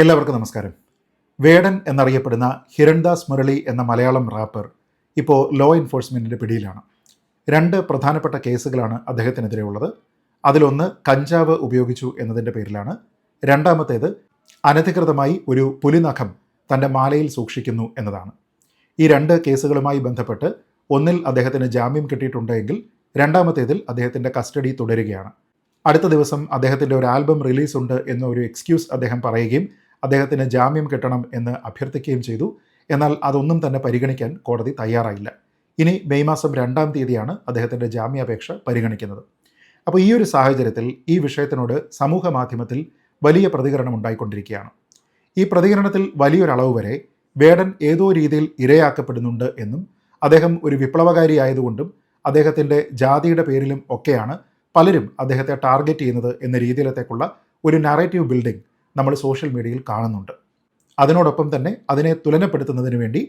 എല്ലാവർക്കും നമസ്കാരം. വേടൻ എന്നറിയപ്പെടുന്ന ഹിരൺദാസ് മുരളി എന്ന മലയാളം റാപ്പർ ഇപ്പോൾ ലോ എൻഫോഴ്സ്മെൻറ്റിൻ്റെ പിടിയിലാണ്. രണ്ട് പ്രധാനപ്പെട്ട കേസുകളാണ് അദ്ദേഹത്തിനെതിരെ ഉള്ളത്. അതിലൊന്ന് കഞ്ചാവ് ഉപയോഗിച്ചു എന്നതിൻ്റെ പേരിലാണ്. രണ്ടാമത്തേത് അനധികൃതമായി ഒരു പുലിനഖം തൻ്റെ മാലയിൽ സൂക്ഷിക്കുന്നു എന്നതാണ്. ഈ രണ്ട് കേസുകളുമായി ബന്ധപ്പെട്ട് ഒന്നിൽ അദ്ദേഹത്തിന് ജാമ്യം കിട്ടിയിട്ടുണ്ടെങ്കിൽ രണ്ടാമത്തേതിൽ അദ്ദേഹത്തിൻ്റെ കസ്റ്റഡി തുടരുകയാണ്. അടുത്ത ദിവസം അദ്ദേഹത്തിൻ്റെ ഒരു ആൽബം റിലീസുണ്ട് എന്ന ഒരു എക്സ്ക്യൂസ് അദ്ദേഹം പറയുകയും അദ്ദേഹത്തിന് ജാമ്യം കിട്ടണം എന്ന് അഭ്യർത്ഥിക്കുകയും ചെയ്തു. എന്നാൽ അതൊന്നും തന്നെ പരിഗണിക്കാൻ കോടതി തയ്യാറായില്ല. ഇനി മെയ് മാസം 2-ാം തീയതിയാണ് അദ്ദേഹത്തിൻ്റെ ജാമ്യാപേക്ഷ പരിഗണിക്കുന്നത്. അപ്പോൾ ഈ ഒരു സാഹചര്യത്തിൽ ഈ വിഷയത്തിനോട് സമൂഹ മാധ്യമത്തിൽ വലിയ പ്രതികരണം ഉണ്ടായിക്കൊണ്ടിരിക്കുകയാണ്. ഈ പ്രതികരണത്തിൽ വലിയൊരളവ് വരെ വേടൻ ഏതോ രീതിയിൽ ഇരയാക്കപ്പെടുന്നുണ്ട് എന്നും അദ്ദേഹം ഒരു വിപ്ലവകാരിയായതുകൊണ്ടും അദ്ദേഹത്തിൻ്റെ ജാതിയുടെ പേരിലും ഒക്കെയാണ് പലരും അദ്ദേഹത്തെ ടാർഗറ്റ് ചെയ്യുന്നത് എന്ന രീതിയിലത്തേക്കുള്ള ഒരു നറേറ്റീവ് ബിൽഡിംഗ് നമ്മൾ സോഷ്യൽ മീഡിയയിൽ കാണുന്നുണ്ട്. അതിനോടൊപ്പം തന്നെ അതിനെ തുലനപ്പെടുത്തുന്നതിന് വേണ്ടി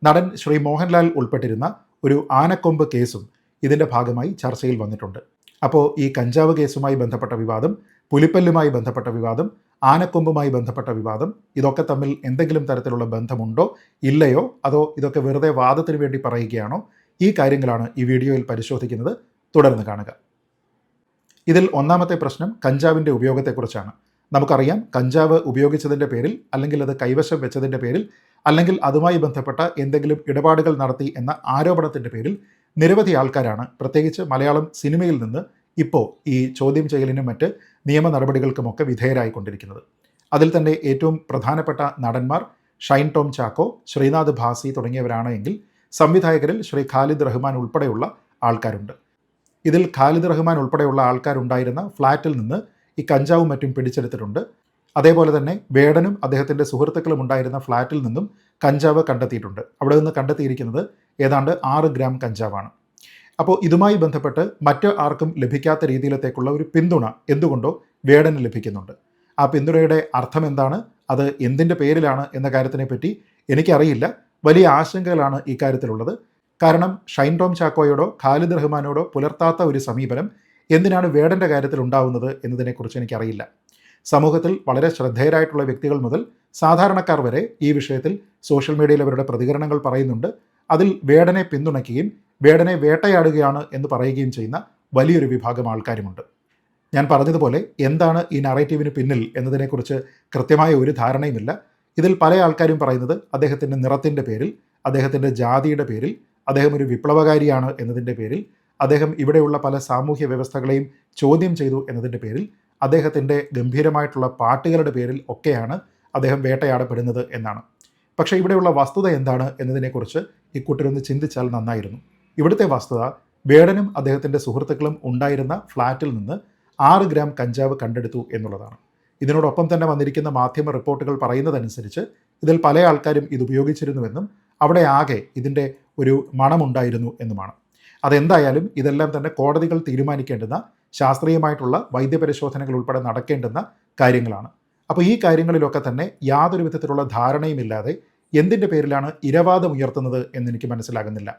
നടൻ ശ്രീ മോഹൻലാൽ ഉൾപ്പെട്ടിരുന്ന ഒരു ആനക്കൊമ്പ് കേസും ഇതിൻ്റെ ഭാഗമായി ചർച്ചയിൽ വന്നിട്ടുണ്ട്. അപ്പോൾ ഈ കഞ്ചാവ് കേസുമായി ബന്ധപ്പെട്ട വിവാദം, പുലിപ്പല്ലുമായി ബന്ധപ്പെട്ട വിവാദം, ആനക്കൊമ്പുമായി ബന്ധപ്പെട്ട വിവാദം, ഇതൊക്കെ തമ്മിൽ എന്തെങ്കിലും തരത്തിലുള്ള ബന്ധമുണ്ടോ ഇല്ലയോ, അതോ ഇതൊക്കെ വെറുതെ വാദത്തിന് വേണ്ടി പറയുകയാണോ? ഈ കാര്യങ്ങളാണ് ഈ വീഡിയോയിൽ പരിശോധിക്കുന്നത്. തുടർന്ന് കാണുക. ഇതിൽ ഒന്നാമത്തെ പ്രശ്നം കഞ്ചാവിൻ്റെ ഉപയോഗത്തെക്കുറിച്ചാണ്. നമുക്കറിയാം, കഞ്ചാവ് ഉപയോഗിച്ചതിൻ്റെ പേരിൽ, അല്ലെങ്കിൽ അത് കൈവശം വെച്ചതിൻ്റെ പേരിൽ, അല്ലെങ്കിൽ അതുമായി ബന്ധപ്പെട്ട എന്തെങ്കിലും ഇടപാടുകൾ നടത്തി എന്ന ആരോപണത്തിൻ്റെ പേരിൽ നിരവധി ആൾക്കാരാണ് പ്രത്യേകിച്ച് മലയാളം സിനിമയിൽ നിന്ന് ഇപ്പോൾ ഈ ചോദ്യം ചെയ്യലിനും മറ്റ് നിയമ നടപടികൾക്കുമൊക്കെ വിധേയരായിക്കൊണ്ടിരിക്കുന്നത്. അതിൽ തന്നെ ഏറ്റവും പ്രധാനപ്പെട്ട നടന്മാർ ഷൈൻ ടോം ചാക്കോ, ശ്രീനാഥ് ഭാസി തുടങ്ങിയവരാണ് എങ്കിൽ സംവിധായകരിൽ ശ്രീ ഖാലിദ് റഹ്മാൻ ഉൾപ്പെടെയുള്ള ആൾക്കാരുണ്ട്. ഇതിൽ ഖാലിദ് റഹ്മാൻ ഉൾപ്പെടെയുള്ള ആൾക്കാരുണ്ടായിരുന്ന ഫ്ലാറ്റിൽ നിന്ന് ഈ കഞ്ചാവും മറ്റും പിടിച്ചെടുത്തിട്ടുണ്ട്. അതേപോലെ തന്നെ വേടനും അദ്ദേഹത്തിൻ്റെ സുഹൃത്തുക്കളും ഉണ്ടായിരുന്ന ഫ്ലാറ്റിൽ നിന്നും കഞ്ചാവ് കണ്ടെത്തിയിട്ടുണ്ട്. അവിടെ നിന്ന് കണ്ടെത്തിയിരിക്കുന്നത് ഏതാണ്ട് 6 ഗ്രാം കഞ്ചാവാണ്. അപ്പോൾ ഇതുമായി ബന്ധപ്പെട്ട് മറ്റ് ആർക്കും ലഭിക്കാത്ത രീതിയിലത്തേക്കുള്ള ഒരു പിന്തുണ എന്തുകൊണ്ടോ വേടന് ലഭിക്കുന്നുണ്ട്. ആ പിന്തുണയുടെ അർത്ഥം എന്താണ്, അത് എന്തിൻ്റെ പേരിലാണ് എന്ന കാര്യത്തിനെപ്പറ്റി എനിക്കറിയില്ല. വലിയ ആശങ്കകളാണ് ഈ കാര്യത്തിലുള്ളത്. കാരണം ഷൈൻ ടോം ചാക്കോയോടോ ഖാലിദ് റഹ്മാനോടോ പുലർത്താത്ത ഒരു സമീപനം എന്തിനാണ് വേടൻ്റെ കാര്യത്തിൽ ഉണ്ടാവുന്നത് എന്നതിനെക്കുറിച്ച് എനിക്കറിയില്ല. സമൂഹത്തിൽ വളരെ ശ്രദ്ധേയരായിട്ടുള്ള വ്യക്തികൾ മുതൽ സാധാരണക്കാർ വരെ ഈ വിഷയത്തിൽ സോഷ്യൽ മീഡിയയിൽ അവരുടെ പ്രതികരണങ്ങൾ പറയുന്നുണ്ട്. അതിൽ വേടനെ പിന്തുണയ്ക്കുകയും വേടനെ വേട്ടയാടുകയാണ് എന്ന് പറയുകയും ചെയ്യുന്ന വലിയൊരു വിഭാഗം ആൾക്കാരുമുണ്ട്. ഞാൻ പറഞ്ഞതുപോലെ എന്താണ് ഈ നറേറ്റീവിന് പിന്നിൽ എന്നതിനെക്കുറിച്ച് കൃത്യമായ ഒരു ധാരണയുമില്ല. ഇതിൽ പല ആൾക്കാരും പറയുന്നത് അദ്ദേഹത്തിൻ്റെ നിറത്തിൻ്റെ പേരിൽ, അദ്ദേഹത്തിൻ്റെ ജാതിയുടെ പേരിൽ, അദ്ദേഹം ഒരു വിപ്ലവകാരിയാണ് എന്നതിൻ്റെ പേരിൽ, അദ്ദേഹം ഇവിടെയുള്ള പല സാമൂഹ്യ വ്യവസ്ഥകളെയും ചോദ്യം ചെയ്തു എന്നതിൻ്റെ പേരിൽ, അദ്ദേഹത്തിൻ്റെ ഗംഭീരമായിട്ടുള്ള പാട്ടുകളുടെ പേരിൽ ഒക്കെയാണ് അദ്ദേഹം വേട്ടയാടപ്പെടുന്നത് എന്നാണ്. പക്ഷേ ഇവിടെയുള്ള വസ്തുത എന്താണ് എന്നതിനെക്കുറിച്ച് ഇക്കൂട്ടരൊന്ന് ചിന്തിച്ചാൽ നന്നായിരുന്നു. ഇവിടുത്തെ വസ്തുത വേടനും അദ്ദേഹത്തിൻ്റെ സുഹൃത്തുക്കളും ഉണ്ടായിരുന്ന ഫ്ലാറ്റിൽ നിന്ന് 6 ഗ്രാം കഞ്ചാവ് കണ്ടെടുത്തു എന്നുള്ളതാണ്. ഇതിനോടൊപ്പം തന്നെ വന്നിരിക്കുന്ന മാധ്യമ റിപ്പോർട്ടുകൾ പറയുന്നതനുസരിച്ച് ഇതിൽ പല ആൾക്കാരും ഇത് ഉപയോഗിച്ചിരുന്നുവെന്നും അവിടെ ആകെ ഇതിൻ്റെ ഒരു മണമുണ്ടായിരുന്നു എന്നുമാണ്. അതെന്തായാലും ഇതെല്ലാം തന്നെ കോടതികൾ തീരുമാനിക്കേണ്ടുന്ന, ശാസ്ത്രീയമായിട്ടുള്ള വൈദ്യപരിശോധനകൾ ഉൾപ്പെടെ നടക്കേണ്ടുന്ന കാര്യങ്ങളാണ്. അപ്പോൾ ഈ കാര്യങ്ങളിലൊക്കെ തന്നെ യാതൊരു വിധത്തിലുള്ള ധാരണയുമില്ലാതെ എന്തിൻ്റെ പേരിലാണ് ഇരവാദം ഉയർത്തുന്നത് എന്നെനിക്ക് മനസ്സിലാകുന്നില്ല.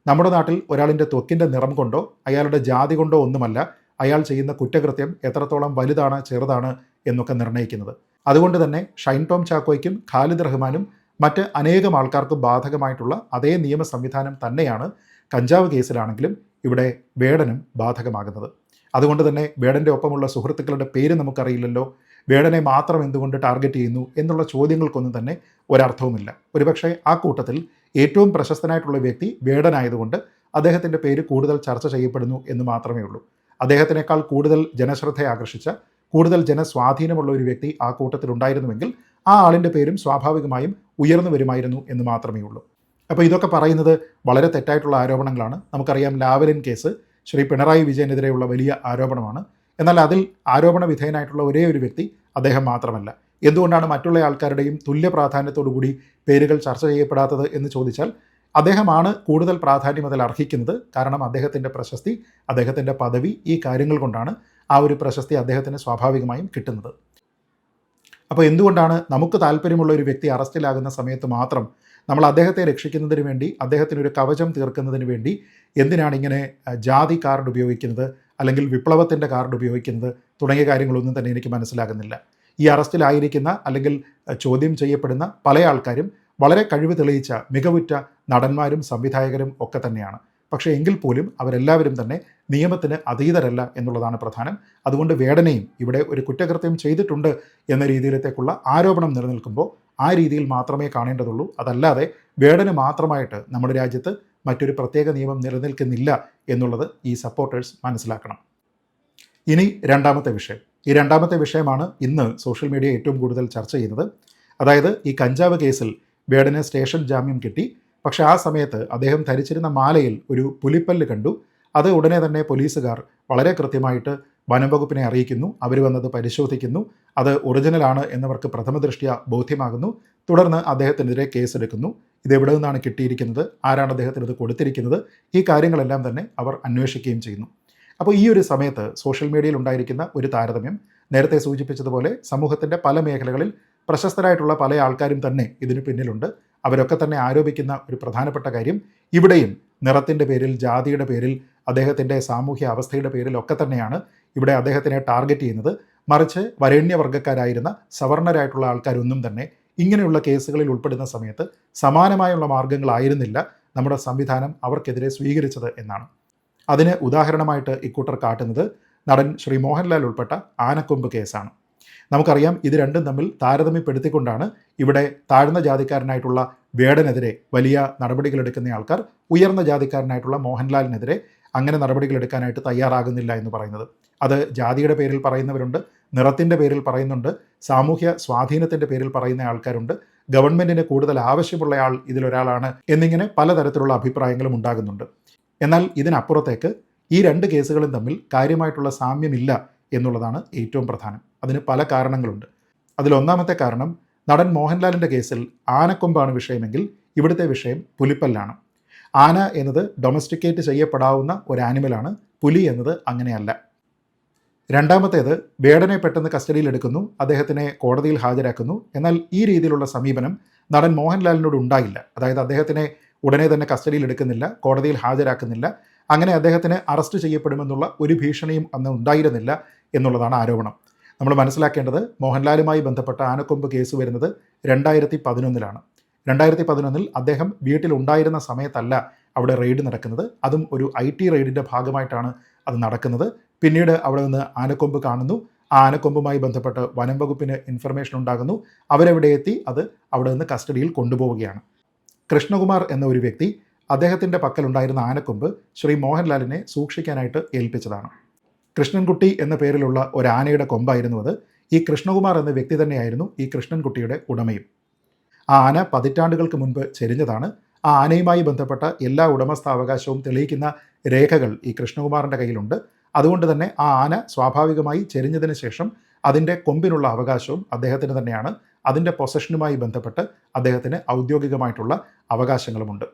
നമ്മുടെ നാട്ടിൽ ഒരാളിൻ്റെ ത്വക്കിൻ്റെ നിറം കൊണ്ടോ അയാളുടെ ജാതി കൊണ്ടോ ഒന്നുമല്ല അയാൾ ചെയ്യുന്ന കുറ്റകൃത്യം എത്രത്തോളം വലുതാണ് ചെറുതാണ് എന്നൊക്കെ നിർണ്ണയിക്കുന്നത്. അതുകൊണ്ട് തന്നെ ഷൈൻ ടോം ചാക്കോയ്ക്കും ഖാലിദ് റഹ്മാനും മറ്റ് അനേകം ആൾക്കാർക്കും ബാധകമായിട്ടുള്ള അതേ നിയമ സംവിധാനം തന്നെയാണ് കഞ്ചാവ് കേസിലാണെങ്കിലും ഇവിടെ വേടനും ബാധകമാകുന്നത്. അതുകൊണ്ട് തന്നെ വേടൻ്റെ ഒപ്പമുള്ള സുഹൃത്തുക്കളുടെ പേര് നമുക്കറിയില്ലല്ലോ, വേടനെ മാത്രം എന്തുകൊണ്ട് ടാർഗറ്റ് ചെയ്യുന്നു എന്നുള്ള ചോദ്യങ്ങൾക്കൊന്നും തന്നെ ഒരർത്ഥവുമില്ല. ഒരുപക്ഷെ ആ കൂട്ടത്തിൽ ഏറ്റവും പ്രശസ്തനായിട്ടുള്ള വ്യക്തി വേടനായതുകൊണ്ട് അദ്ദേഹത്തിൻ്റെ പേര് കൂടുതൽ ചർച്ച ചെയ്യപ്പെടുന്നു എന്ന് മാത്രമേ ഉള്ളൂ. അദ്ദേഹത്തിനേക്കാൾ കൂടുതൽ ജനശ്രദ്ധ ആകർഷിച്ച, കൂടുതൽ ജനസ്വാധീനമുള്ള ഒരു വ്യക്തി ആ കൂട്ടത്തിലുണ്ടായിരുന്നുവെങ്കിൽ ആ ആളിൻ്റെ പേരും സ്വാഭാവികമായും ഉയർന്നു വരുമായിരുന്നു എന്ന് മാത്രമേ ഉള്ളൂ. അപ്പോൾ ഇതൊക്കെ പറയുന്നത് വളരെ തെറ്റായിട്ടുള്ള ആരോപണങ്ങളാണ്. നമുക്കറിയാം, ലാവലിൻ കേസ് ശ്രീ പിണറായി വിജയനെതിരെയുള്ള വലിയ ആരോപണമാണ്. എന്നാൽ അതിൽ ആരോപണ വിധേയനായിട്ടുള്ള ഒരേ ഒരു വ്യക്തി അദ്ദേഹം മാത്രമല്ല. എന്തുകൊണ്ടാണ് മറ്റുള്ള ആൾക്കാരുടെയും തുല്യ പ്രാധാന്യത്തോടുകൂടി പേരുകൾ ചർച്ച ചെയ്യപ്പെടാത്തത് എന്ന് ചോദിച്ചാൽ അദ്ദേഹമാണ് കൂടുതൽ പ്രാധാന്യം അതിൽ അർഹിക്കുന്നത്. കാരണം അദ്ദേഹത്തിൻ്റെ പ്രശസ്തി, അദ്ദേഹത്തിൻ്റെ പദവി, ഈ കാര്യങ്ങൾ കൊണ്ടാണ് ആ ഒരു പ്രശസ്തി അദ്ദേഹത്തിന് സ്വാഭാവികമായും കിട്ടുന്നത്. അപ്പോൾ എന്തുകൊണ്ടാണ് നമുക്ക് താല്പര്യമുള്ള ഒരു വ്യക്തി അറസ്റ്റിലാകുന്ന സമയത്ത് മാത്രം നമ്മൾ അദ്ദേഹത്തെ രക്ഷിക്കുന്നതിന് വേണ്ടി, അദ്ദേഹത്തിനൊരു കവചം തീർക്കുന്നതിന് വേണ്ടി എന്തിനാണ് ഇങ്ങനെ ജാതി കാർഡ് ഉപയോഗിക്കുന്നത്, അല്ലെങ്കിൽ വിപ്ലവത്തിൻ്റെ കാർഡ് ഉപയോഗിക്കുന്നത് തുടങ്ങിയ കാര്യങ്ങളൊന്നും തന്നെ എനിക്ക് മനസ്സിലാകുന്നില്ല. ഈ അറസ്റ്റിലായിരിക്കുന്ന അല്ലെങ്കിൽ ചോദ്യം ചെയ്യപ്പെടുന്ന പല ആൾക്കാരും വളരെ കഴിവ് തെളിയിച്ച മികവുറ്റ നടന്മാരും സംവിധായകരും ഒക്കെ തന്നെയാണ്. പക്ഷേ എങ്കിൽ പോലും അവരെല്ലാവരും തന്നെ നിയമത്തിന് അതീതരല്ല എന്നുള്ളതാണ് പ്രധാനം. അതുകൊണ്ട് വേടനെയും ഇവിടെ ഒരു കുറ്റകൃത്യം ചെയ്തിട്ടുണ്ട് എന്ന രീതിയിലത്തേക്കുള്ള ആരോപണം നിലനിൽക്കുമ്പോൾ ആ രീതിയിൽ മാത്രമേ കാണേണ്ടതുള്ളൂ. അതല്ലാതെ വേടന് മാത്രമായിട്ട് നമ്മുടെ രാജ്യത്ത് മറ്റൊരു പ്രത്യേക നിയമം നിലനിൽക്കുന്നില്ല എന്നുള്ളത് ഈ സപ്പോർട്ടേഴ്സ് മനസ്സിലാക്കണം. ഇനി രണ്ടാമത്തെ വിഷയം. ഈ രണ്ടാമത്തെ വിഷയമാണ് ഇന്ന് സോഷ്യൽ മീഡിയ ഏറ്റവും കൂടുതൽ ചർച്ച ചെയ്യുന്നത്. അതായത് ഈ കഞ്ചാവ് കേസിൽ വേടന് സ്റ്റേഷൻ ജാമ്യം കിട്ടി. പക്ഷേ ആ സമയത്ത് അദ്ദേഹം ധരിച്ചിരുന്ന മാലയിൽ ഒരു പുലിപ്പല്ല് കണ്ടു. അത് ഉടനെ തന്നെ പോലീസുകാർ വളരെ കൃത്യമായിട്ട് വനംവകുപ്പിനെ അറിയിക്കുന്നു. അവർ വന്നത് പരിശോധിക്കുന്നു. അത് ഒറിജിനലാണ് എന്നവർക്ക് പ്രഥമ ദൃഷ്ട്യാ ബോധ്യമാകുന്നു. തുടർന്ന് അദ്ദേഹത്തിനെതിരെ കേസെടുക്കുന്നു. ഇത് എവിടെ നിന്നാണ് കിട്ടിയിരിക്കുന്നത്, ആരാണ് അദ്ദേഹത്തിന് ഇത് കൊടുത്തിരിക്കുന്നത്, ഈ കാര്യങ്ങളെല്ലാം തന്നെ അവർ അന്വേഷിക്കുകയും ചെയ്യുന്നു. അപ്പോൾ ഈ ഒരു സമയത്ത് സോഷ്യൽ മീഡിയയിൽ ഉണ്ടായിരിക്കുന്ന ഒരു താരതമ്യം, നേരത്തെ സൂചിപ്പിച്ചതുപോലെ സമൂഹത്തിൻ്റെ പല മേഖലകളിൽ പ്രശസ്തരായിട്ടുള്ള പല ആൾക്കാരും തന്നെ ഇതിന് പിന്നിലുണ്ട്. അവരൊക്കെ തന്നെ ആരോപിക്കുന്ന ഒരു പ്രധാനപ്പെട്ട കാര്യം, ഇവിടെയും നിറത്തിൻ്റെ പേരിൽ, ജാതിയുടെ പേരിൽ, അദ്ദേഹത്തിൻ്റെ സാമൂഹ്യ അവസ്ഥയുടെ പേരിലൊക്കെ തന്നെയാണ് ഇവിടെ അദ്ദേഹത്തിനെ ടാർഗറ്റ് ചെയ്യുന്നത്. മറിച്ച് വരേണ്യവർഗ്ഗക്കാരായിരുന്ന സവർണരായിട്ടുള്ള ആൾക്കാരൊന്നും തന്നെ ഇങ്ങനെയുള്ള കേസുകളിൽ ഉൾപ്പെടുന്ന സമയത്ത് സമാനമായുള്ള മാർഗങ്ങളായിരുന്നില്ല നമ്മുടെ സംവിധാനം അവർക്കെതിരെ സ്വീകരിച്ചത് എന്നാണ്. അതിന് ഉദാഹരണമായിട്ട് ഇക്കൂട്ടർ കാട്ടുന്നത് നടൻ ശ്രീ മോഹൻലാൽ ഉൾപ്പെട്ട ആനക്കൊമ്പ് കേസാണ്. നമുക്കറിയാം, ഇത് രണ്ടും തമ്മിൽ താരതമ്യപ്പെടുത്തിക്കൊണ്ടാണ് ഇവിടെ താഴ്ന്ന ജാതിക്കാരനായിട്ടുള്ള വേടനെതിരെ വലിയ നടപടികളെടുക്കുന്ന ആൾക്കാർ ഉയർന്ന ജാതിക്കാരനായിട്ടുള്ള മോഹൻലാലിനെതിരെ അങ്ങനെ നടപടികളെടുക്കാനായിട്ട് തയ്യാറാകുന്നില്ല എന്ന് പറയുന്നത്. അത് ജാതിയുടെ പേരിൽ പറയുന്നവരുണ്ട്, നിറത്തിൻ്റെ പേരിൽ പറയുന്നുണ്ട്, സാമൂഹ്യ സ്വാധീനത്തിൻ്റെ പേരിൽ പറയുന്ന ആൾക്കാരുണ്ട്, ഗവൺമെൻറ്റിന് കൂടുതൽ ആവശ്യമുള്ള ആൾ ഇതിലൊരാളാണ് എന്നിങ്ങനെ പലതരത്തിലുള്ള അഭിപ്രായങ്ങളും ഉണ്ടാകുന്നുണ്ട്. എന്നാൽ ഇതിനപ്പുറത്തേക്ക് ഈ രണ്ട് കേസുകളും തമ്മിൽ കാര്യമായിട്ടുള്ള സാമ്യമില്ല എന്നുള്ളതാണ് ഏറ്റവും പ്രധാനം. അതിന് പല കാരണങ്ങളുണ്ട്. അതിലൊന്നാമത്തെ കാരണം, നടൻ മോഹൻലാലിൻ്റെ കേസിൽ ആനക്കൊമ്പാണ് വിഷയമെങ്കിൽ ഇവിടുത്തെ വിഷയം പുലിപ്പല്ലാണ്. ആന എന്നത് ഡൊമസ്റ്റിക്കേറ്റ് ചെയ്യപ്പെടാവുന്ന ഒരു ആനിമലാണ്, പുലി എന്നത് അങ്ങനെയല്ല. രണ്ടാമത്തേത്, വേടനെ പെട്ടെന്ന് കസ്റ്റഡിയിലെടുക്കുന്നു, അദ്ദേഹത്തിനെ കോടതിയിൽ ഹാജരാക്കുന്നു. എന്നാൽ ഈ രീതിയിലുള്ള സമീപനം നടൻ മോഹൻലാലിനോട് ഉണ്ടായില്ല. അതായത് അദ്ദേഹത്തിനെ ഉടനെ തന്നെ കസ്റ്റഡിയിൽ എടുക്കുന്നില്ല, കോടതിയിൽ ഹാജരാക്കുന്നില്ല. അങ്ങനെ അദ്ദേഹത്തിന് അറസ്റ്റ് ചെയ്യപ്പെടുമെന്നുള്ള ഒരു ഭീഷണിയും അന്ന് ഉണ്ടായിരുന്നില്ല എന്നുള്ളതാണ് ആരോപണം. നമ്മൾ മനസ്സിലാക്കേണ്ടത്, മോഹൻലാലുമായി ബന്ധപ്പെട്ട ആനക്കൊമ്പ് കേസ് വരുന്നത് 2011 2011 അദ്ദേഹം വീട്ടിലുണ്ടായിരുന്ന സമയത്തല്ല അവിടെ റെയ്ഡ് നടക്കുന്നത്. അതും ഒരു IT റെയ്ഡിൻ്റെ ഭാഗമായിട്ടാണ് അത് നടക്കുന്നത്. പിന്നീട് അവിടെ നിന്ന് ആനക്കൊമ്പ് കാണുന്നു. ആ ആനക്കൊമ്പുമായി ബന്ധപ്പെട്ട് വനം വകുപ്പിന് ഇൻഫർമേഷൻ ഉണ്ടാകുന്നു. അവരെവിടെ എത്തി അത് അവിടെ നിന്ന് കസ്റ്റഡിയിൽ കൊണ്ടുപോവുകയാണ്. കൃഷ്ണകുമാർ എന്ന ഒരു വ്യക്തി അദ്ദേഹത്തിൻ്റെ പക്കലുണ്ടായിരുന്ന ആനക്കൊമ്പ് ശ്രീ മോഹൻലാലിനെ സൂക്ഷിക്കാനായിട്ട് ഏൽപ്പിച്ചതാണ്. കൃഷ്ണൻകുട്ടി എന്ന പേരിലുള്ള ഒരു ആനയുടെ കൊമ്പായിരുന്നു അത്. ഈ കൃഷ്ണകുമാർ എന്ന വ്യക്തി തന്നെയായിരുന്നു ഈ കൃഷ്ണൻകുട്ടിയുടെ ഉടമയും. ആ ആന പതിറ്റാണ്ടുകൾക്ക് മുൻപ് ചെരിഞ്ഞതാണ്. ആ ആനയുമായി ബന്ധപ്പെട്ട എല്ലാ ഉടമസ്ഥാവകാശവും തെളിയിക്കുന്ന രേഖകൾ ഈ കൃഷ്ണകുമാറിൻ്റെ കയ്യിലുണ്ട്. അതുകൊണ്ട് തന്നെ ആ ആന സ്വാഭാവികമായി ചെരിഞ്ഞതിന് ശേഷം അതിൻ്റെ കൊമ്പിനുള്ള അവകാശവും അദ്ദേഹത്തിന് തന്നെയാണ്. അതിൻ്റെ പൊസഷനുമായി ബന്ധപ്പെട്ട് അദ്ദേഹത്തിന് ഔദ്യോഗികമായിട്ടുള്ള അവകാശങ്ങളുമുണ്ട്.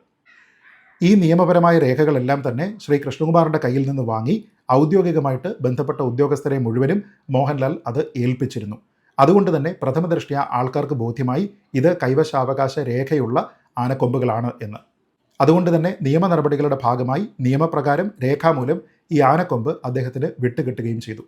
ഈ നിയമപരമായ രേഖകളെല്ലാം തന്നെ ശ്രീ കൃഷ്ണകുമാറിൻ്റെ കയ്യിൽ നിന്ന് വാങ്ങി ഔദ്യോഗികമായിട്ട് ബന്ധപ്പെട്ട ഉദ്യോഗസ്ഥരെ മുഴുവനും മോഹൻലാൽ അത് ഏൽപ്പിച്ചിരുന്നു. അതുകൊണ്ട് തന്നെ പ്രഥമ ദൃഷ്ട്യാ ആൾക്കാർക്ക് ബോധ്യമായി ഇത് കൈവശാവകാശ രേഖയുള്ള ആനക്കൊമ്പുകളാണ് എന്ന്. അതുകൊണ്ട് തന്നെ നിയമ നടപടികളുടെ ഭാഗമായി നിയമപ്രകാരം രേഖാമൂലം ഈ ആനക്കൊമ്പ് അദ്ദേഹത്തിന് വിട്ടുകിട്ടുകയും ചെയ്തു.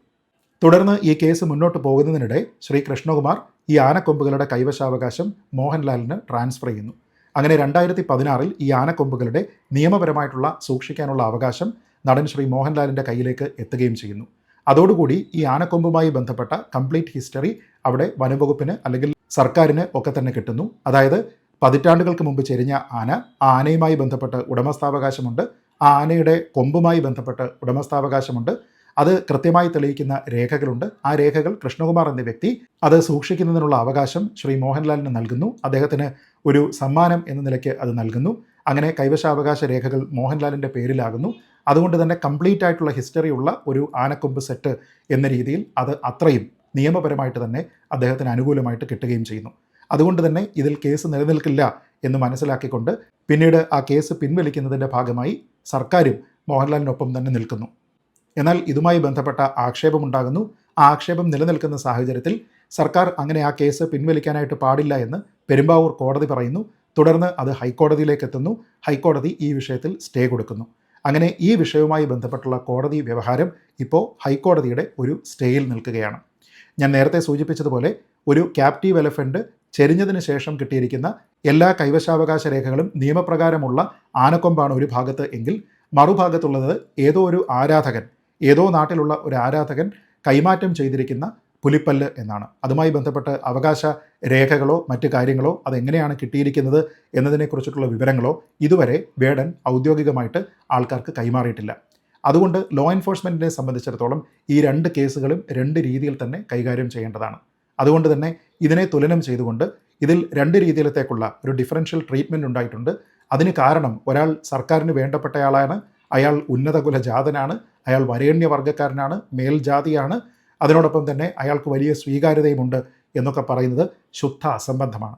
തുടർന്ന് ഈ കേസ് മുന്നോട്ട് പോകുന്നതിനിടെ ശ്രീ കൃഷ്ണകുമാർ ഈ ആനക്കൊമ്പുകളുടെ കൈവശാവകാശം മോഹൻലാലിന് ട്രാൻസ്ഫർ ചെയ്യുന്നു. അങ്ങനെ 2016 ഈ ആനക്കൊമ്പുകളുടെ നിയമപരമായിട്ടുള്ള സൂക്ഷിക്കാനുള്ള അവകാശം നടൻ ശ്രീ മോഹൻലാലിൻ്റെ കയ്യിലേക്ക് എത്തുകയും ചെയ്യുന്നു. അതോടുകൂടി ഈ ആനക്കൊമ്പുമായി ബന്ധപ്പെട്ട കംപ്ലീറ്റ് ഹിസ്റ്ററി അവിടെ വനംവകുപ്പിന് അല്ലെങ്കിൽ സർക്കാരിന് ഒക്കെ തന്നെ കിട്ടുന്നു. അതായത് പതിറ്റാണ്ടുകൾക്ക് മുമ്പ് ചെരിഞ്ഞ ആന, ആ ആനയുമായി ബന്ധപ്പെട്ട് ഉടമസ്ഥാവകാശമുണ്ട്, ആ ആനയുടെ കൊമ്പുമായി ബന്ധപ്പെട്ട് ഉടമസ്ഥാവകാശമുണ്ട്, അത് കൃത്യമായി തെളിയിക്കുന്ന രേഖകളുണ്ട്. ആ രേഖകൾ കൃഷ്ണകുമാർ എന്ന വ്യക്തി അത് സൂക്ഷിക്കുന്നതിനുള്ള അവകാശം ശ്രീ മോഹൻലാലിന് നൽകുന്നു. അദ്ദേഹത്തിന് ഒരു സമ്മാനം എന്ന നിലയ്ക്ക് അത് നൽകുന്നു. അങ്ങനെ കൈവശാവകാശ രേഖകൾ മോഹൻലാലിൻ്റെ പേരിലാകുന്നു. അതുകൊണ്ട് തന്നെ കംപ്ലീറ്റ് ആയിട്ടുള്ള ഹിസ്റ്ററി ഉള്ള ഒരു ആനക്കൊമ്പ് സെറ്റ് എന്ന രീതിയിൽ അത് അത്രയും നിയമപരമായിട്ട് തന്നെ അദ്ദേഹത്തിന് അനുകൂലമായിട്ട് കിട്ടുകയും ചെയ്യുന്നു. അതുകൊണ്ട് തന്നെ ഇതിൽ കേസ് നിലനിൽക്കില്ല എന്ന് മനസ്സിലാക്കിക്കൊണ്ട് പിന്നീട് ആ കേസ് പിൻവലിക്കുന്നതിൻ്റെ ഭാഗമായി സർക്കാരും മോഹൻലാലിനൊപ്പം തന്നെ നിൽക്കുന്നു. എന്നാൽ ഇതുമായി ബന്ധപ്പെട്ട ആക്ഷേപമുണ്ടാകുന്നു. ആ ആക്ഷേപം നിലനിൽക്കുന്ന സാഹചര്യത്തിൽ സർക്കാർ അങ്ങനെ ആ കേസ് പിൻവലിക്കാനായിട്ട് പാടില്ല എന്ന് പെരുമ്പാവൂർ കോടതി പറയുന്നു. തുടർന്ന് അത് ഹൈക്കോടതിയിലേക്ക് എത്തുന്നു. ഹൈക്കോടതി ഈ വിഷയത്തിൽ സ്റ്റേ കൊടുക്കുന്നു. അങ്ങനെ ഈ വിഷയവുമായി ബന്ധപ്പെട്ടുള്ള കോടതി വ്യവഹാരം ഇപ്പോൾ ഹൈക്കോടതിയുടെ ഒരു സ്റ്റേയിൽ നിൽക്കുകയാണ്. ഞാൻ നേരത്തെ സൂചിപ്പിച്ചതുപോലെ ഒരു ക്യാപ്റ്റീവ് എലഫൻറ്റ് ചെരിഞ്ഞതിന് ശേഷം കിട്ടിയിരിക്കുന്ന എല്ലാ കൈവശാവകാശ രേഖകളും നിയമപ്രകാരമുള്ള ആനക്കൊമ്പാണ് ഒരു ഭാഗത്ത് എങ്കിൽ മറുഭാഗത്തുള്ളത് ഏതോ ഒരു ആരാധകൻ, ഏതോ നാട്ടിലുള്ള ഒരു ആരാധകൻ കൈമാറ്റം ചെയ്തിരിക്കുന്ന പുലിപ്പല്ല് എന്നാണ്. അതുമായി ബന്ധപ്പെട്ട് അവകാശ രേഖകളോ മറ്റു കാര്യങ്ങളോ അതെങ്ങനെയാണ് കിട്ടിയിരിക്കുന്നത് എന്നതിനെക്കുറിച്ചിട്ടുള്ള വിവരങ്ങളോ ഇതുവരെ വേടൻ ഔദ്യോഗികമായിട്ട് ആൾക്കാർക്ക് കൈമാറിയിട്ടില്ല. അതുകൊണ്ട് ലോ എൻഫോഴ്സ്മെൻറ്റിനെ സംബന്ധിച്ചിടത്തോളം ഈ രണ്ട് കേസുകളും രണ്ട് രീതിയിൽ തന്നെ കൈകാര്യം ചെയ്യേണ്ടതാണ്. അതുകൊണ്ട് തന്നെ ഇതിനെ തുലനം ചെയ്തുകൊണ്ട് ഇതിൽ രണ്ട് രീതിയിലത്തേക്കുള്ള ഒരു ഡിഫറൻഷ്യൽ ട്രീറ്റ്മെൻറ്റ് ഉണ്ടായിട്ടുണ്ട്. അതിന് കാരണം ഒരാൾ സർക്കാരിന് വേണ്ടപ്പെട്ടയാളാണ്, അയാൾ ഉന്നതകുല ജാതനാണ്, അയാൾ വരേണ്യവർഗ്ഗക്കാരനാണ്, മേൽജാതിയാണ്, അതിനോടൊപ്പം തന്നെ അയാൾക്ക് വലിയ സ്വീകാര്യതയുമുണ്ട് എന്നൊക്കെ പറയുന്നത് ശുദ്ധ അസംബന്ധമാണ്.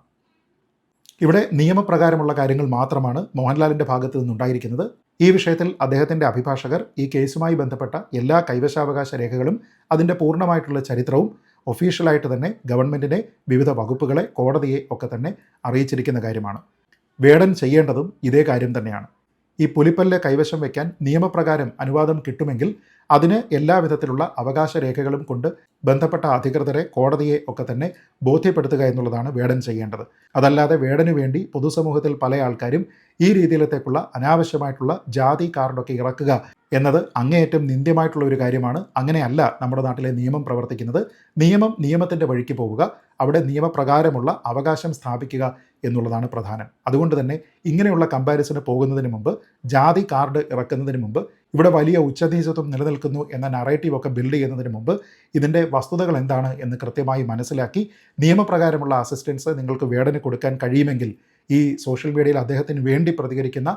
ഇവിടെ നിയമപ്രകാരമുള്ള കാര്യങ്ങൾ മാത്രമാണ് മോഹൻലാലിൻ്റെ ഭാഗത്തു നിന്നുണ്ടായിരിക്കുന്നത്. ഈ വിഷയത്തിൽ അദ്ദേഹത്തിൻ്റെ അഭിഭാഷകർ ഈ കേസുമായി ബന്ധപ്പെട്ട എല്ലാ കൈവശാവകാശ രേഖകളും അതിൻ്റെ പൂർണ്ണമായിട്ടുള്ള ചരിത്രവും ഒഫീഷ്യലായിട്ട് തന്നെ ഗവൺമെൻറ്റിനെ, വിവിധ വകുപ്പുകളെ, കോടതിയെ ഒക്കെ തന്നെ അറിയിച്ചിരിക്കുന്ന കാര്യമാണ്. വേടൻ ചെയ്യേണ്ടതും ഇതേ കാര്യം തന്നെയാണ്. ഈ പുലിപ്പല്ല് കൈവശം വയ്ക്കാൻ നിയമപ്രകാരം അനുവാദം കിട്ടുമെങ്കിൽ അതിന് എല്ലാ വിധത്തിലുള്ള അവകാശ രേഖകളും കൊണ്ട് ബന്ധപ്പെട്ട അധികൃതരെ, കോടതിയെ ഒക്കെ തന്നെ ബോധ്യപ്പെടുത്തുക എന്നുള്ളതാണ് വേടൻ ചെയ്യേണ്ടത്. അതല്ലാതെ വേടന് വേണ്ടി പൊതുസമൂഹത്തിൽ പല ആൾക്കാരും ഈ രീതിയിലത്തേക്കുള്ള അനാവശ്യമായിട്ടുള്ള ജാതി കാർഡൊക്കെ ഇറക്കുക എന്നത് അങ്ങേയറ്റം നിന്ദ്യമായിട്ടുള്ള ഒരു കാര്യമാണ്. അങ്ങനെയല്ല നമ്മുടെ നാട്ടിലെ നിയമം പ്രവർത്തിക്കുന്നത്. നിയമത്തിൻ്റെ വഴിക്ക് പോവുക, അവിടെ നിയമപ്രകാരമുള്ള അവകാശം സ്ഥാപിക്കുക എന്നുള്ളതാണ് പ്രധാനം. അതുകൊണ്ട് തന്നെ ഇങ്ങനെയുള്ള കമ്പാരിസന് പോകുന്നതിന് മുമ്പ്, ജാതി കാർഡ് ഇറക്കുന്നതിന് മുമ്പ്, ഇവിടെ വലിയ ഉച്ചനീചത്വം നിലനിൽക്കുന്നു എന്ന നറേറ്റീവ് ഒക്കെ ബിൽഡ് ചെയ്യുന്നതിന് മുമ്പ് ഇതിൻ്റെ വസ്തുതകൾ എന്താണ് എന്ന് കൃത്യമായി മനസ്സിലാക്കി നിയമപ്രകാരമുള്ള അസിസ്റ്റൻസ് നിങ്ങൾക്ക് വേടന് കൊടുക്കാൻ കഴിയുമെങ്കിൽ ഈ സോഷ്യൽ മീഡിയയിൽ അദ്ദേഹത്തിന് വേണ്ടി പ്രതികരിക്കുന്ന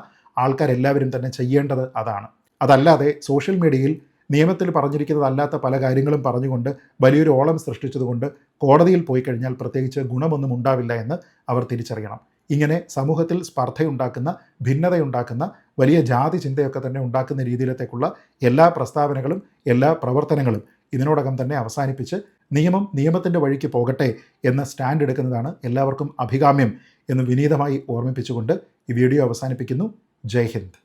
ആൾക്കാരെല്ലാവരും തന്നെ ചെയ്യേണ്ടത് അതാണ്. അതല്ലാതെ സോഷ്യൽ മീഡിയയിൽ നിയമത്തിൽ പറഞ്ഞിരിക്കുന്നതല്ലാത്ത പല കാര്യങ്ങളും പറഞ്ഞുകൊണ്ട് വലിയൊരു ഓളം സൃഷ്ടിച്ചതുകൊണ്ട് കോടതിയിൽ പോയി കഴിഞ്ഞാൽ പ്രത്യേകിച്ച് ഗുണമൊന്നും ഉണ്ടാവില്ല എന്ന് അവർ തിരിച്ചറിയണം. ഇങ്ങനെ സമൂഹത്തിൽ സ്പർദ്ധയുണ്ടാക്കുന്ന, ഭിന്നതയുണ്ടാക്കുന്ന, വലിയ ജാതി ചിന്തയൊക്കെ തന്നെ ഉണ്ടാക്കുന്ന രീതിയിലത്തേക്കുള്ള എല്ലാ പ്രസ്താവനകളും, എല്ലാ പ്രവർത്തനങ്ങളും ഇതിനോടകം തന്നെ അവസാനിപ്പിച്ച് നിയമത്തിൻ്റെ വഴിക്ക് പോകട്ടെ എന്ന സ്റ്റാൻഡ് എടുക്കുന്നതാണ് എല്ലാവർക്കും അഭികാമ്യം എന്ന് വിനീതമായി ഓർമ്മിപ്പിച്ചുകൊണ്ട് ഈ വീഡിയോ അവസാനിപ്പിക്കുന്നു. ജയ് ഹിന്ദ്.